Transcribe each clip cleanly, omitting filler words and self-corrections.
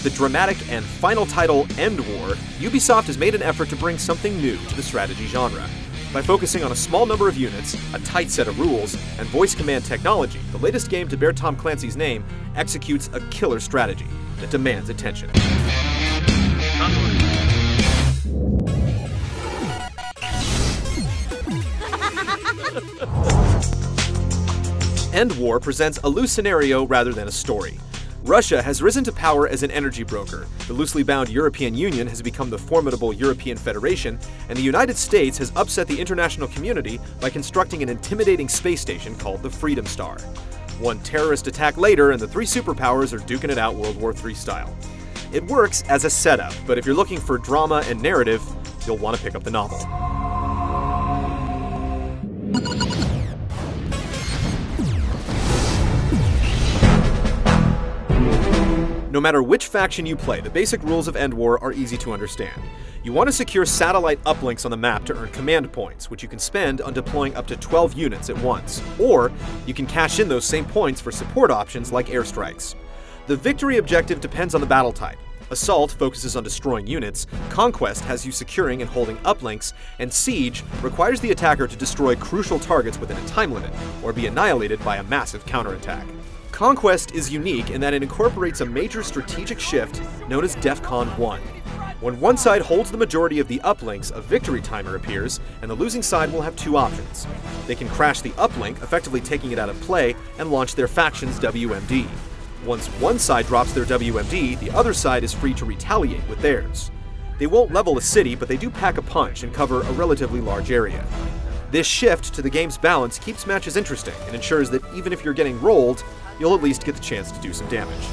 the dramatic and final title, EndWar, Ubisoft has made an effort to bring something new to the strategy genre. By focusing on a small number of units, a tight set of rules, and voice command technology, the latest game to bear Tom Clancy's name executes a killer strategy that demands attention. EndWar presents a loose scenario rather than a story. Russia has risen to power as an energy broker, the loosely bound European Union has become the formidable European Federation, and the United States has upset the international community by constructing an intimidating space station called the Freedom Star. One terrorist attack later, and the three superpowers are duking it out World War III style. It works as a setup, but if you're looking for drama and narrative, you'll want to pick up the novel. No matter which faction you play, the basic rules of EndWar are easy to understand. You want to secure satellite uplinks on the map to earn command points, which you can spend on deploying up to 12 units at once. Or, you can cash in those same points for support options like airstrikes. The victory objective depends on the battle type. Assault focuses on destroying units, Conquest has you securing and holding uplinks, and Siege requires the attacker to destroy crucial targets within a time limit, or be annihilated by a massive counterattack. Conquest is unique in that it incorporates a major strategic shift known as DEFCON 1. When one side holds the majority of the uplinks, a victory timer appears, and the losing side will have two options. They can crash the uplink, effectively taking it out of play, and launch their faction's WMD. Once one side drops their WMD, the other side is free to retaliate with theirs. They won't level a city, but they do pack a punch and cover a relatively large area. This shift to the game's balance keeps matches interesting and ensures that even if you're getting rolled, you'll at least get the chance to do some damage.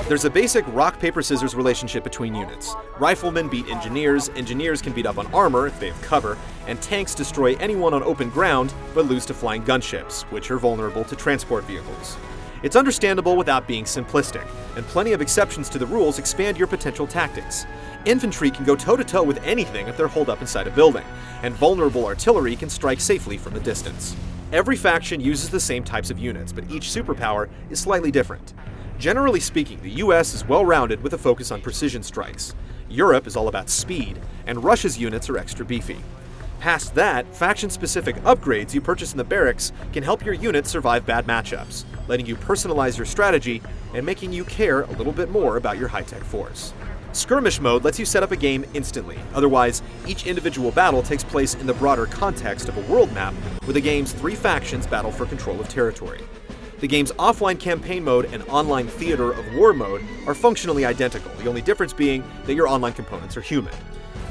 There's a basic rock-paper-scissors relationship between units. Riflemen beat engineers, engineers can beat up on armor if they have cover, and tanks destroy anyone on open ground but lose to flying gunships, which are vulnerable to transport vehicles. It's understandable without being simplistic, and plenty of exceptions to the rules expand your potential tactics. Infantry can go toe-to-toe with anything if they're holed up inside a building, and vulnerable artillery can strike safely from a distance. Every faction uses the same types of units, but each superpower is slightly different. Generally speaking, the US is well-rounded with a focus on precision strikes. Europe is all about speed, and Russia's units are extra beefy. Past that, faction-specific upgrades you purchase in the barracks can help your units survive bad matchups, letting you personalize your strategy and making you care a little bit more about your high-tech force. Skirmish mode lets you set up a game instantly, otherwise each individual battle takes place in the broader context of a world map where the game's three factions battle for control of territory. The game's offline campaign mode and online theater of war mode are functionally identical, the only difference being that your online components are human.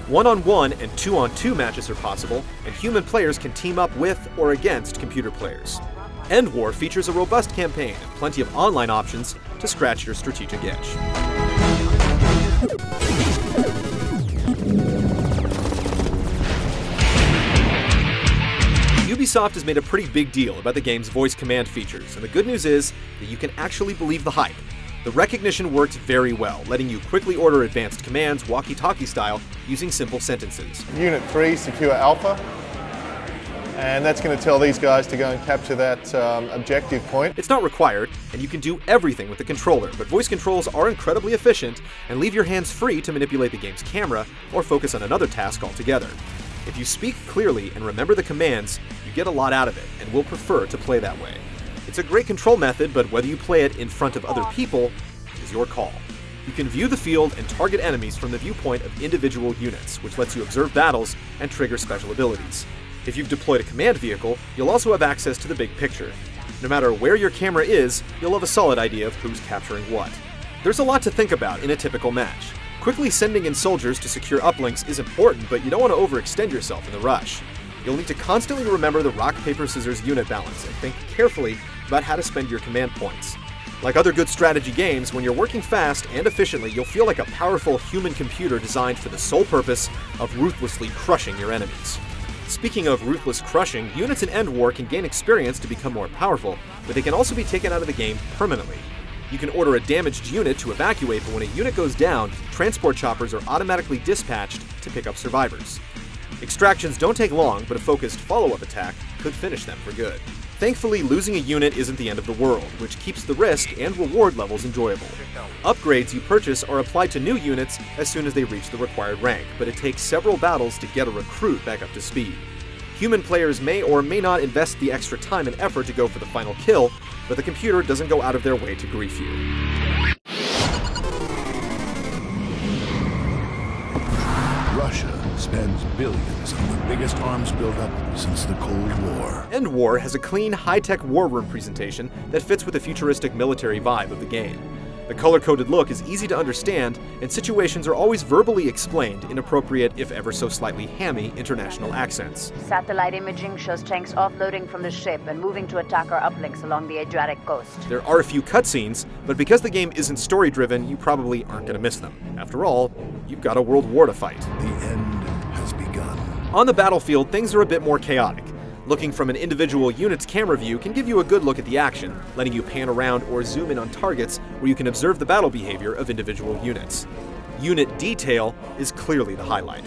One-on-one and two-on-two matches are possible, and human players can team up with or against computer players. EndWar features a robust campaign and plenty of online options to scratch your strategic itch. Ubisoft has made a pretty big deal about the game's voice command features, and the good news is that you can actually believe the hype. The recognition works very well, letting you quickly order advanced commands walkie-talkie style using simple sentences. Unit 3, secure Alpha. And that's going to tell these guys to go and capture that objective point. It's not required, and you can do everything with the controller, but voice controls are incredibly efficient and leave your hands free to manipulate the game's camera or focus on another task altogether. If you speak clearly and remember the commands, you get a lot out of it, and will prefer to play that way. It's a great control method, but whether you play it in front of other people is your call. You can view the field and target enemies from the viewpoint of individual units, which lets you observe battles and trigger special abilities. If you've deployed a command vehicle, you'll also have access to the big picture. No matter where your camera is, you'll have a solid idea of who's capturing what. There's a lot to think about in a typical match. Quickly sending in soldiers to secure uplinks is important, but you don't want to overextend yourself in the rush. You'll need to constantly remember the rock, paper, scissors unit balance and think carefully about how to spend your command points. Like other good strategy games, when you're working fast and efficiently, you'll feel like a powerful human computer designed for the sole purpose of ruthlessly crushing your enemies. Speaking of ruthless crushing, units in EndWar can gain experience to become more powerful, but they can also be taken out of the game permanently. You can order a damaged unit to evacuate, but when a unit goes down, transport choppers are automatically dispatched to pick up survivors. Extractions don't take long, but a focused follow-up attack could finish them for good. Thankfully, losing a unit isn't the end of the world, which keeps the risk and reward levels enjoyable. Upgrades you purchase are applied to new units as soon as they reach the required rank, but it takes several battles to get a recruit back up to speed. Human players may or may not invest the extra time and effort to go for the final kill, but the computer doesn't go out of their way to grief you. Russia spends billions on the biggest arms buildup since the Cold War. EndWar has a clean, high-tech war room presentation that fits with the futuristic military vibe of the game. The color-coded look is easy to understand, and situations are always verbally explained in appropriate, if ever so slightly hammy, international accents. Satellite imaging shows tanks offloading from the ship and moving to attack our uplinks along the Adriatic coast. There are a few cutscenes, but because the game isn't story-driven, you probably aren't going to miss them. After all, you've got a world war to fight. The end has begun. On the battlefield, things are a bit more chaotic. Looking from an individual unit's camera view can give you a good look at the action, letting you pan around or zoom in on targets where you can observe the battle behavior of individual units. Unit detail is clearly the highlight.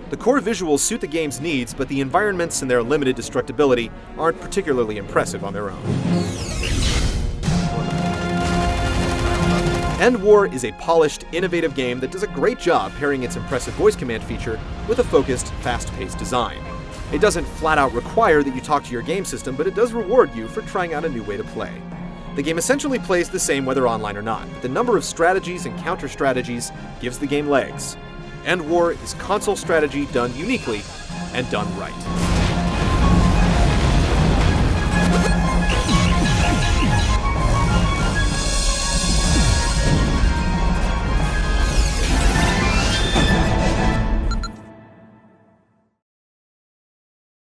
The core visuals suit the game's needs, but the environments and their limited destructibility aren't particularly impressive on their own. EndWar is a polished, innovative game that does a great job pairing its impressive voice command feature with a focused, fast-paced design. It doesn't flat-out require that you talk to your game system, but it does reward you for trying out a new way to play. The game essentially plays the same whether online or not, but the number of strategies and counter-strategies gives the game legs. EndWar is console strategy done uniquely and done right.